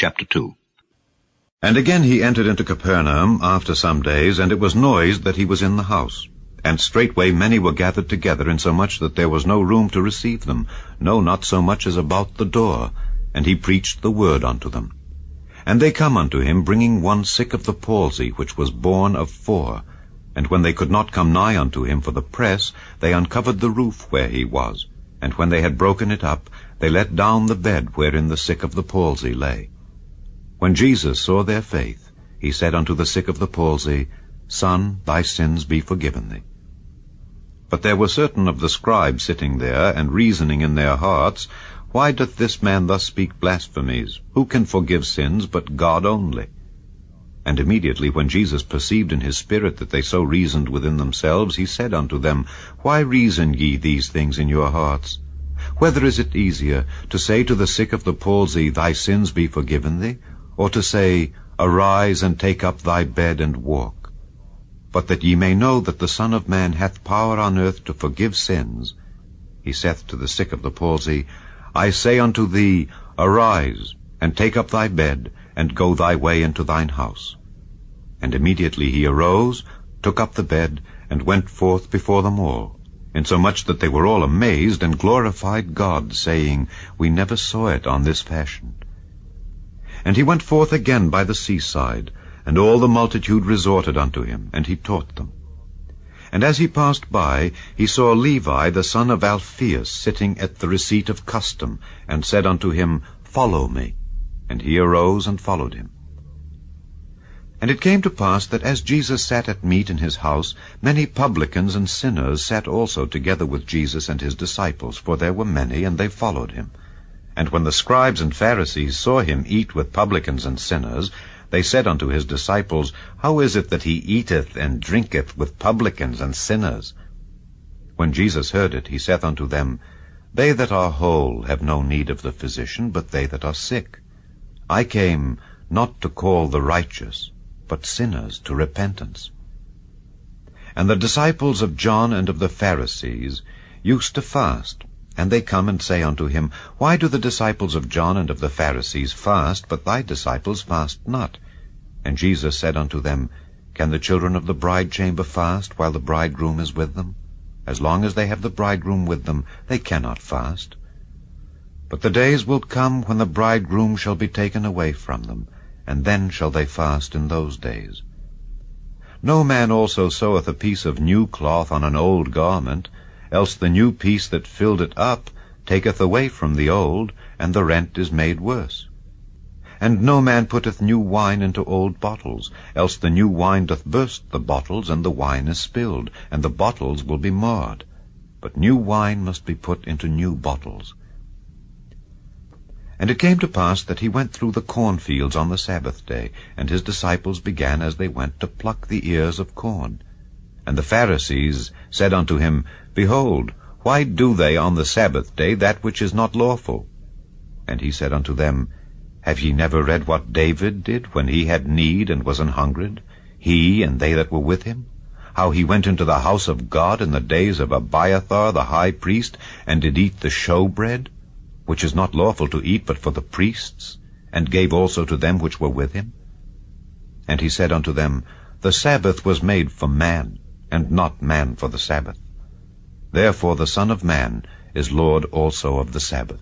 Chapter 2. And again he entered into Capernaum after some days, and it was noised that he was in the house. And straightway many were gathered together, insomuch that there was no room to receive them, no, not so much as about the door. And he preached the word unto them. And they come unto him, bringing one sick of the palsy, which was borne of 4. And when they could not come nigh unto him for the press, they uncovered the roof where he was. And when they had broken it up, they let down the bed wherein the sick of the palsy lay. When Jesus saw their faith, he said unto the sick of the palsy, Son, thy sins be forgiven thee. But there were certain of the scribes sitting there, and reasoning in their hearts, Why doth this man thus speak blasphemies? Who can forgive sins but God only? And immediately when Jesus perceived in his spirit that they so reasoned within themselves, he said unto them, Why reason ye these things in your hearts? Whether is it easier to say to the sick of the palsy, Thy sins be forgiven thee, or to say, Arise and take up thy bed and walk? But that ye may know that the Son of Man hath power on earth to forgive sins, he saith to the sick of the palsy, I say unto thee, Arise, and take up thy bed, and go thy way into thine house. And immediately he arose, took up the bed, and went forth before them all, insomuch that they were all amazed, and glorified God, saying, We never saw it on this fashion. And he went forth again by the seaside, and all the multitude resorted unto him, and he taught them. And as he passed by, he saw Levi the son of Alphaeus sitting at the receipt of custom, and said unto him, Follow me. And he arose and followed him. And it came to pass that as Jesus sat at meat in his house, many publicans and sinners sat also together with Jesus and his disciples, for there were many, and they followed him. And when the scribes and Pharisees saw him eat with publicans and sinners, they said unto his disciples, How is it that he eateth and drinketh with publicans and sinners? When Jesus heard it, he saith unto them, They that are whole have no need of the physician, but they that are sick. I came not to call the righteous, but sinners to repentance. And the disciples of John and of the Pharisees used to fast. And they come and say unto him, Why do the disciples of John and of the Pharisees fast, but thy disciples fast not? And Jesus said unto them, Can the children of the bridechamber fast while the bridegroom is with them? As long as they have the bridegroom with them, they cannot fast. But the days will come when the bridegroom shall be taken away from them, and then shall they fast in those days. No man also seweth a piece of new cloth on an old garment, else the new piece that filled it up taketh away from the old, and the rent is made worse. And no man putteth new wine into old bottles, else the new wine doth burst the bottles, and the wine is spilled, and the bottles will be marred. But new wine must be put into new bottles. And it came to pass that he went through the cornfields on the Sabbath day, and his disciples began as they went to pluck the ears of corn. And the Pharisees said unto him, Behold, why do they on the Sabbath day that which is not lawful? And he said unto them, Have ye never read what David did when he had need and was an hungered, he and they that were with him? How he went into the house of God in the days of Abiathar the high priest, and did eat the showbread, which is not lawful to eat but for the priests, and gave also to them which were with him? And he said unto them, The Sabbath was made for man, and not man for the Sabbath. Therefore the Son of Man is Lord also of the Sabbath.